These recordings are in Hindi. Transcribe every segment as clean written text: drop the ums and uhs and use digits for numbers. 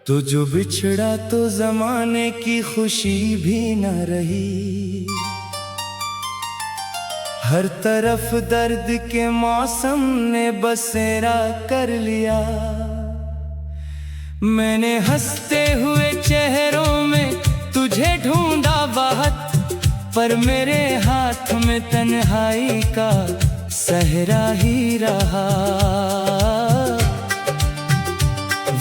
तो जो बिछड़ा तो जमाने की खुशी भी न रही। हर तरफ दर्द के मौसम ने बसेरा कर लिया। मैंने हंसते हुए चेहरों में तुझे ढूंढा बहुत, पर मेरे हाथ में तन्हाई का सहरा ही रहा।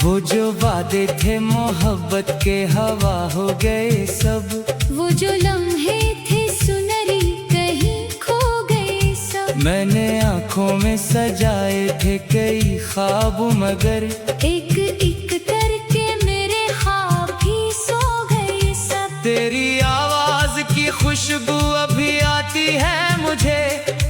वो जो वादे थे मोहब्बत के हवा हो गए सब। वो जो लम्हे थे सुनहरी कहीं खो गए सब। मैंने आँखों में सजाए थे कई ख्वाब, मगर एक एक करके मेरे ख्वाब भी सो गए सब। तेरी आवाज की खुशबू अभी आती है मुझे।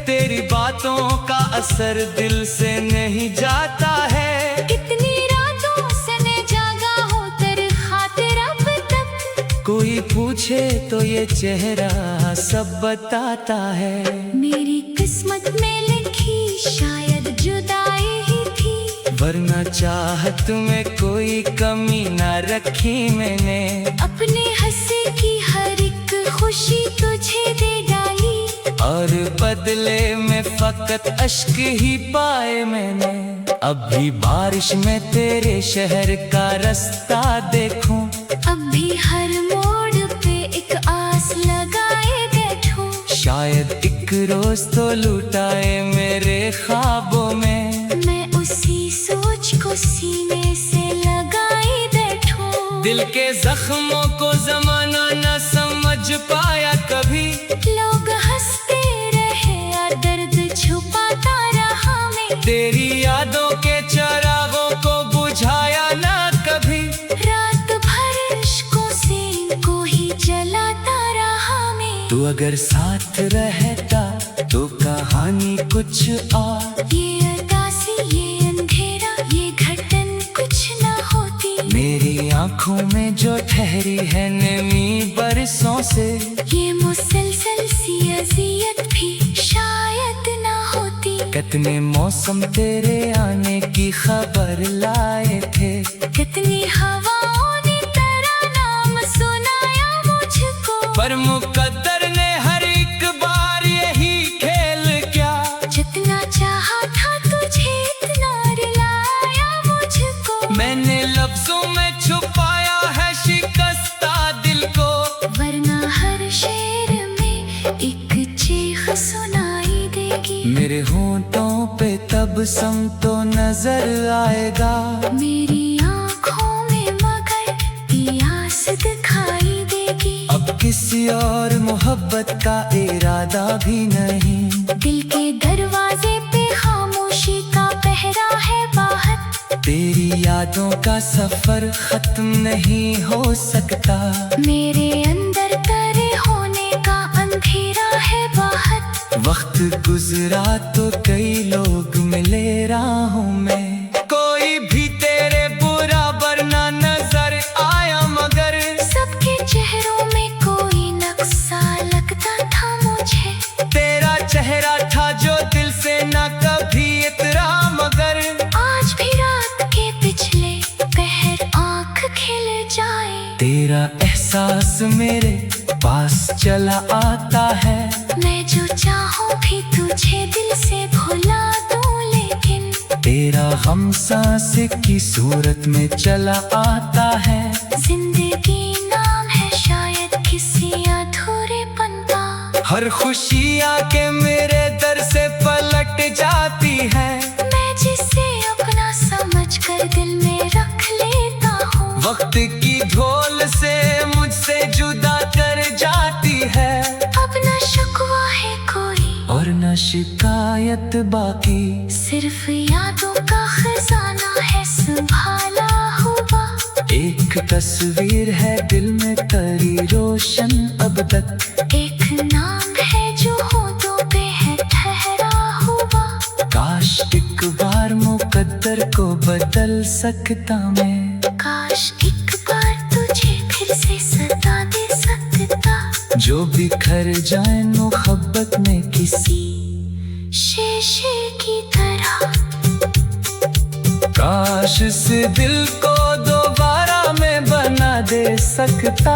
तेरी बातों का असर दिल से नहीं जाता है। कितनी रातों से मैं जागा हूँ तेरे खातिर अब तक। कोई पूछे तो ये चेहरा सब बताता है। मेरी किस्मत में लिखी शायद जुदाई ही थी, वरना चाहत में कोई कमी ना रखी मैंने। अपने हंसी की हर एक खुशी तुझे दे डाली, और बदले में फकत अश्क ही पाए मैंने। अब भी बारिश में तेरे शहर का रास्ता देखूं, अब भी हर मोड़ पे एक आस लगाए बैठूं। शायद एक रोज तो लुटाए मेरे ख्वाबों में। मैं उसी सोच को सीने से लगाए बैठूं। दिल के जख्मों को जमाना न समझ पाया कभी। लोग हंसते रहे और दर्द छुपाता रहा मैं। तेरी यादों के चिरागों को बुझाया ना कभी। रात भर इश्कों से इनको ही जलाता रहा मैं। तू अगर साथ रहता तो कहानी कुछ और। ये उदासी ये अंधेरा ये घटन कुछ ना होती। मेरी आँखों में जो ठहरी है नमी बरसों से, ये मुसलसल सी अज़ियत भी शायद ना होती। कितने मौसम तेरे आने की खबर लाए थे। कितनी हवाओं ने तेरा नाम सुनाया मुझको, पर मुकद्दर ने हर एक बार यही खेल किया। जितना चाहा था तुझे इतना रुलाया मुझको। मैंने लफ्जों में छुपाया है शिकस्ता दिल को, वरना हर शेर में एक चीख सुनाई देगी। मेरे होंठों पे तब सम तो नजर आएगा। मेरी आँखों में मगर प्यास दिखाई देगी। अब किसी और मोहब्बत का इरादा भी नहीं। दिल के दरवाजे पे खामोशी का पहरा है बाहर। तेरी यादों का सफर खत्म नहीं हो सकता। मेरे अंदर तेरे होने का अंधेरा है बाहर। वक्त गुजरा तो कई लोग मिले राहों में। कोई भी तेरे बराबर ना नजर आया, मगर सबके चेहरों में कोई नक्शा लगता था मुझे। तेरा चेहरा था जो दिल से ना कभी इतरा, मगर आज भी रात के पिछले पहर आँख खिल जाए। तेरा एहसास मेरे पास चला आता है। मैं जो चाहूँ भी तुझे दिल से भुला दूँ, लेकिन तेरा हम सांस की सूरत में चला आता है। जिंदगी नाम है शायद किसी अधूरेपन का। हर खुशी आके मेरे दर से पलट जाती है। मैं जिसे अपना समझकर दिल में रख लेता हूँ, वक्त की ढोल से मुझसे जुदा कर जाती है। अब न शिकवा है कोई और न शिकायत बाकी, सिर्फ यादों का खजाना है संभाला हुआ। एक तस्वीर है दिल में करी रोशन अब तक। एक नाम है जो होठों पे है ठहरा हुआ। काश एक बार मुकद्दर को बदल सकता मैं। काश एक बार तुझे फिर से सता दे सकता। जो बिखर जाए मोहब्बत में किसी शीशे की तरह। काश इस दिल को दोबारा दे सकता,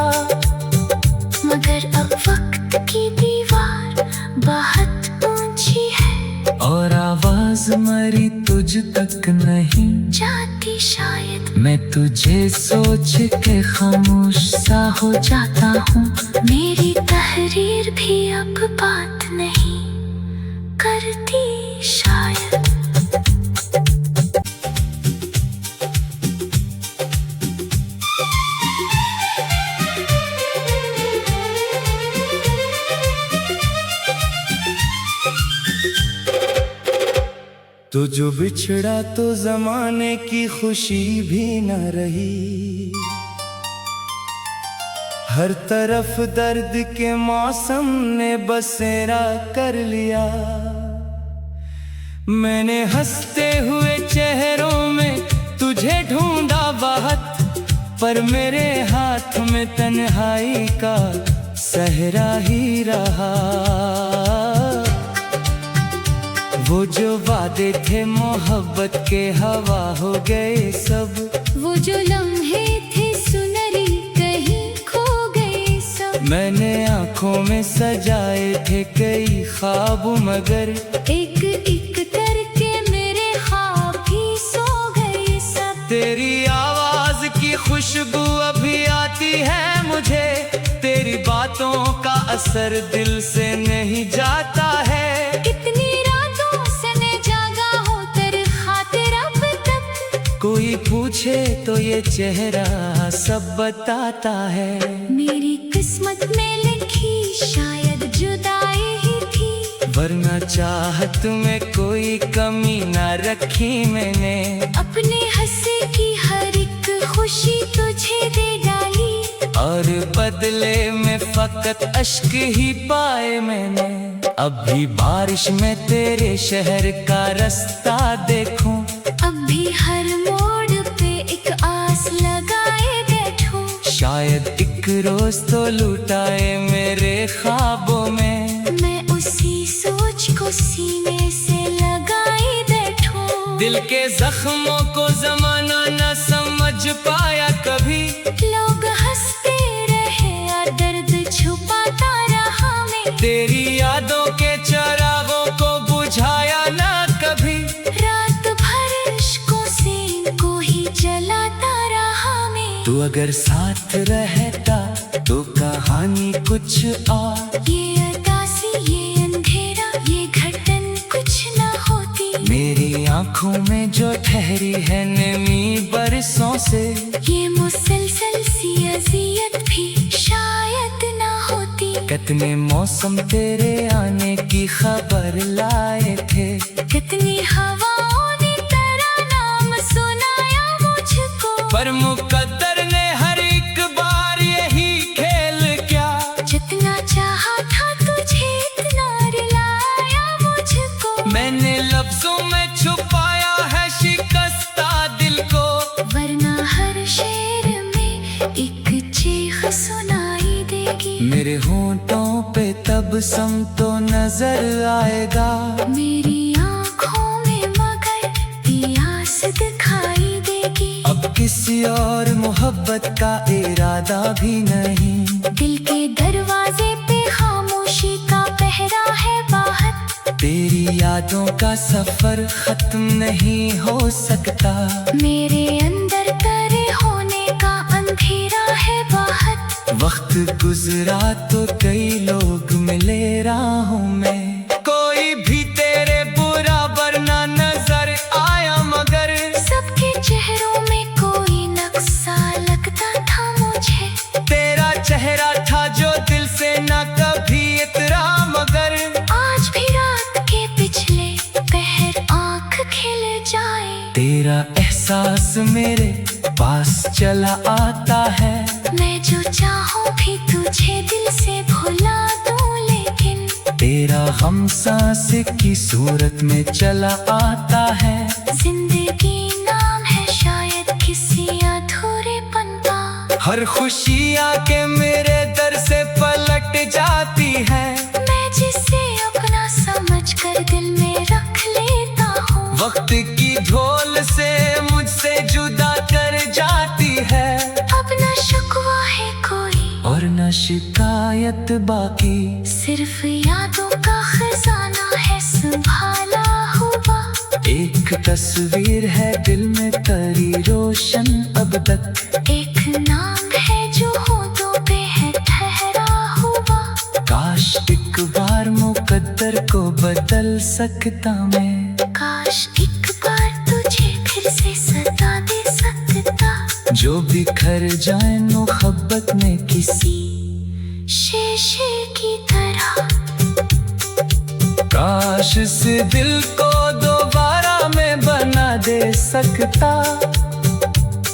मगर अब वक्त की दीवार बहुत ऊंची है और आवाज मरी तुझ तक नहीं जाती शायद। मैं तुझे सोच के खामोश सा हो जाता हूँ। मेरी तहरीर भी अब बात नहीं करती शायद। तो जो बिछड़ा तो जमाने की खुशी भी न रही, हर तरफ दर्द के मौसम ने बसेरा कर लिया। मैंने हंसते हुए चेहरों में तुझे ढूंढा बहुत, पर मेरे हाथ में तन्हाई का सहरा ही रहा। वो जो वादे थे मोहब्बत के हवा हो गए सब, वो जो लम्हे थे सुनहरी कहीं खो गए सब। मैंने आंखों में सजाए थे कई ख्वाब, मगर एक एक करके मेरे ख्वाब भी सो गए सब। तेरी आवाज की खुशबू अभी आती है मुझे, तेरी बातों का असर दिल से नहीं जाता है। कितनी रातों से मैं जागा हूँ तेरे खातिर अब तक। कोई पूछे तो ये चेहरा सब बताता है। मेरी किस्मत में लिखी शायद जुदाई ही थी, वरना चाहत में कोई कमी ना रखी मैंने। अपने हंसी की हर एक खुशी तुझे दे डाली, और बदले में फकत अश्क ही पाए मैंने। अब भी बारिश में तेरे शहर का रास्ता देखूं, अब भी हर मोड़ पे एक आस लगाए बैठूं। शायद एक रोज तो लुटाए मेरे ख्वाबों में। मैं उसी सोच को सीने से लगाए बैठूं। दिल के जख्मों को जमाना न समझ पाया कभी, लोग हंसते रहे और दर्द छुपाता रहा मैं। तेरी यादों के चरागों को बुझाया ना कभी। रात भर इश्कों से इनको ही जलाता रहा मैं। तू अगर साथ रहता तो कहानी कुछ और, ये उदासी ये अंधेरा ये घटन कुछ ना होती। मेरी आंखों में जो ठहरी है नमी बरसों से, ये मुसलसल सी अजियत भी शायद ना होती। कितने मौसम तेरे आने की खबर लाए थे, कितनी हवाओं ने तेरा नाम सुनाया मुझको। पर मुकद्दर ने हर एक बार यही खेल किया। जितना चाहा था तुझे इतना रुलाया मुझको। मैंने लफ्जों में छुपाया है शिकस्ता दिल को, वरना हर शेर में एक चीख सुनाई देगी। मेरे होंठों पे तब सम तो नजर आएगा। मेरी आँखों में मगर प्यास दिखाई देगी। अब किसी और मोहब्बत का इरादा भी नहीं, दिल के दरवाजे पे खामोशी का पहरा है बाहर। तेरी यादों का सफर खत्म नहीं हो सकता। मेरे अंदर तेरे होने का अंधेरा है बाहर। वक्त गुजरा तो कई लोग मिले राहों में, कोई भी तेरे बराबर ना नजर आया, मगर सबके चेहरों में कोई नक्शा लगता था मुझे। तेरा चेहरा था जो दिल से ना कभी इतरा, मगर आज भी रात के पिछले पहर आँख खिल जाए। तेरा एहसास मेरे पास चला आता है। मैं जो चाहूँ भी तुझे दिल से भुला दूँ, लेकिन तेरा गम सांस की सूरत में चला आता है। जिंदगी नाम है शायद किसी अधूरेपन का। हर खुशी आके मेरे दर से पलट जाती है। मैं जिसे अपना समझ कर दिल में रख लेता हूँ, वक्त की ढोल से मुझसे जुदा कर जाती है। अपना शिकवा शिकायत बाकी, सिर्फ यादों का खजाना है संभाला हुआ। एक तस्वीर है दिल में तरी रोशन अब तक, एक नाम है जो होठों पे है ठहरा हुआ। काश एक बार मुकद्दर को बदल सकता मैं, काश एक बार तुझे फिर से सता दे सकता, जो बिखर जाए मोहब्बत में किसी शीशे की तरह। काश इस दिल को दोबारा मैं बना दे सकता,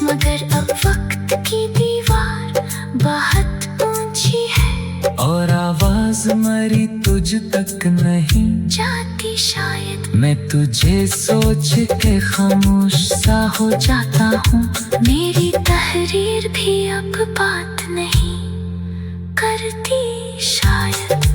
मगर अब वक्त की दीवार बहुत ऊंची है, और आवाज मरी तुझ तक नहीं जाती शायद। मैं तुझे सोच के खामोश सा हो जाता हूँ, मेरी तहरीर भी अब बात नहीं करती शायद।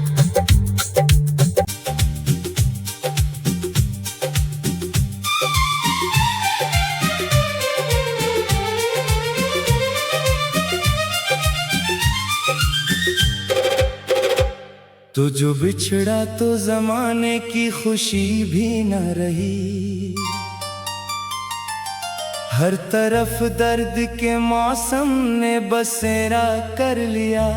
तो जो बिछड़ा तो जमाने की खुशी भी न रही, हर तरफ दर्द के मौसम ने बसेरा कर लिया।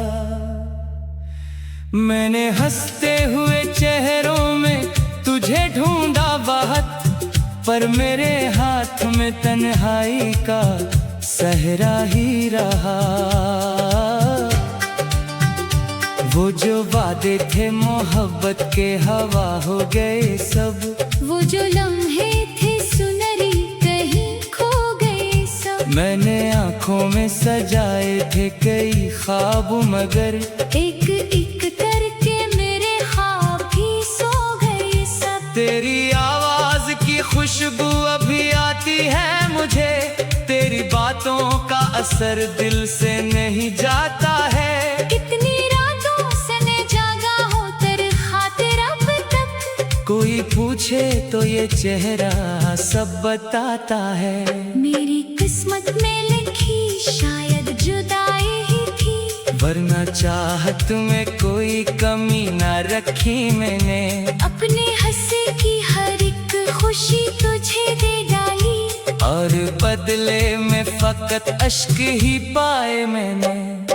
मैंने हंसते हुए चेहरों में तुझे ढूंढा बहुत, पर मेरे हाथ में तन्हाई का सहरा ही रहा। वो जो वादे थे मोहब्बत के हवा हो गए सब, वो जो लम्हे थे सुनहरी कहीं खो गए सब। मैंने आंखों में सजाए थे कई ख्वाब, मगर एक एक करके मेरे ख्वाब भी सो गए सब। तेरी आवाज की खुशबू अभी आती है मुझे, तेरी बातों का असर दिल से नहीं जाता है। कितनी रातों से ने जागा हूँ तेरे खातिर अब तक, कोई पूछे तो ये चेहरा सब बताता है। मेरी किस्मत में लिखी शायद जुदाई ही थी, वरना चाहत में कोई कमी ना रखी मैंने। अपनी हंसी की हर एक खुशी तुझे दे डाली, और बदले में फकत अश्क ही पाए मैंने।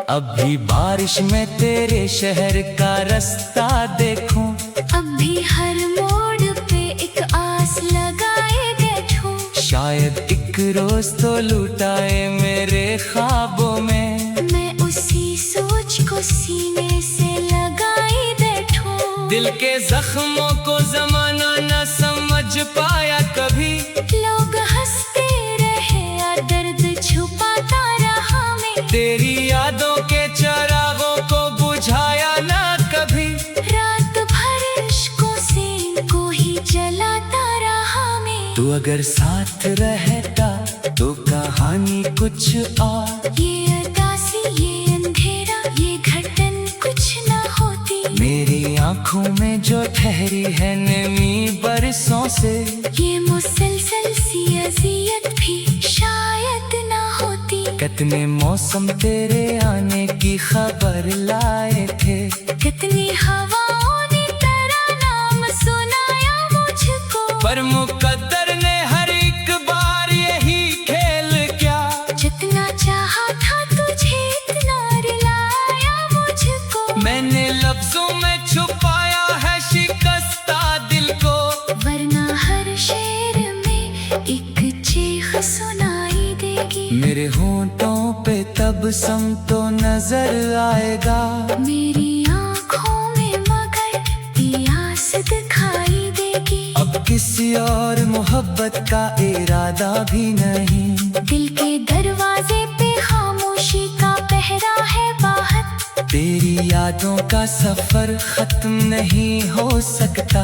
अभी बारिश में तेरे शहर का रास्ता देखूं, अब भी हर मोड़ पे एक आस लगाए बैठूं। शायद एक रोज तो लुटाए मेरे ख्वाबों में, मैं उसी सोच को सीने से लगाए बैठूं। दिल के जख्मों को जमाना न समझ पाया कभी, लोग हंसते रहे और दर्द छुपाता रहा मैं। तेरी यादों के चरागों को बुझाया ना कभी, रात भर इश्कों से इनको ही जलाता रहा मैं। तू अगर साथ रहता तो कहानी कुछ और, ये उदासी ये अंधेरा ये घटन कुछ न होती। मेरी आंखों में जो ठहरी है नमी बरसों से, ये मुसलसल सी अज़ियत भी शायद न होती। कितने मौसम तेरे आने की खबर लाए थे, कितनी हवाओं ने तेरा नाम सुनाया मुझको, पर मुकद्दर ने हर एक बार यही खेल किया। जितना चाहा था तुझे इतना रुलाया मुझको। मैंने लफ्जों में छुपाया है शिकस्ता दिल को, वरना हर शेर में एक चीख सुनाई देगी। मेरे होंठों पे तब सम तो नजर आएगा, मेरी आँखों में मगर प्यास दिखाई देगी। अब किसी और मोहब्बत का इरादा भी नहीं, दिल के दरवाजे पे खामोशी का पहरा है बाहर। तेरी यादों का सफर खत्म नहीं हो सकता,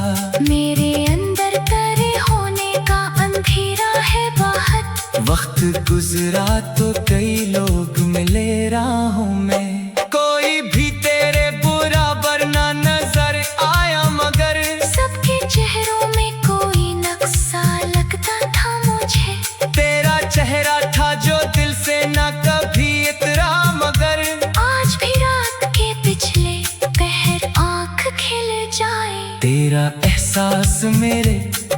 मेरे अंदर तेरे होने का अंधेरा है बाहर। वक्त गुजरा तो कई लोग मिले राहों में, कोई भी तेरे बराबर ना नजर आया, मगर सबके चेहरों में कोई नक्शा लगता था मुझे। तेरा चेहरा था जो दिल से ना कभी इतरा, मगर आज भी रात के तेरा एहसास मेरे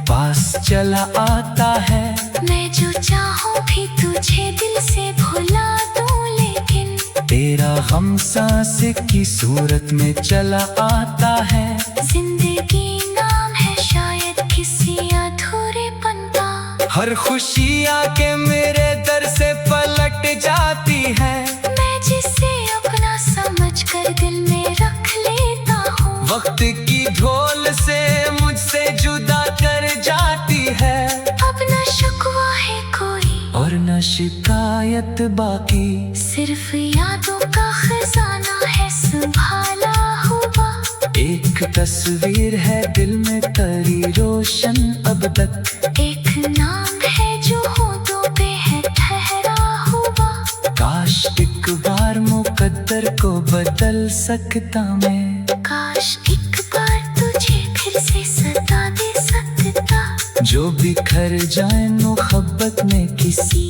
पास चला आता है। मैं जो चाहूं भी तुझे दिल से भुला दूं, लेकिन तेरा गम सांसे की सूरत में चला आता है। जिंदगी नाम है शायद किसी अधूरेपन का। हर खुशी आके मेरे दर से पलट जाती है। मैं जिसे अपना समझकर दिल में रख लेता हूँ, वक्त की ढोल से मुझसे जुदा कर जाती है। अब न शिकवा है कोई और न शिकायत बाकी, सिर्फ यादों का खजाना है संभाला हुआ। एक तस्वीर है दिल में तरी रोशन अब तक। एक नाम है जो होठों पे है ठहरा हुआ। काश एक बार मुकद्दर को बदल सकता मैं। काश एक बार तुझे फिर से सता दे सकता, जो बिखर जाए मोहब्बत में किसी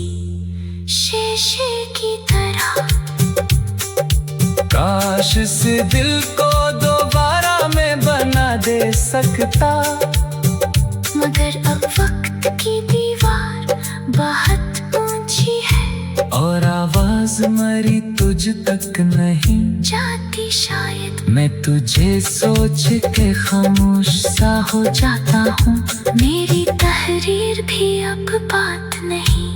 शीशे की तरह। काश इस दिल को दोबारा मैं बना दे सकता, मगर अब वक्त की दीवार बहुत ऊंची है। और आवाज मरी तुझ तक नहीं जाती शायद। मैं तुझे सोच के खामोश सा हो जाता हूँ। मेरी तहरीर भी अब बात नहीं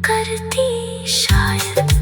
करती शायद।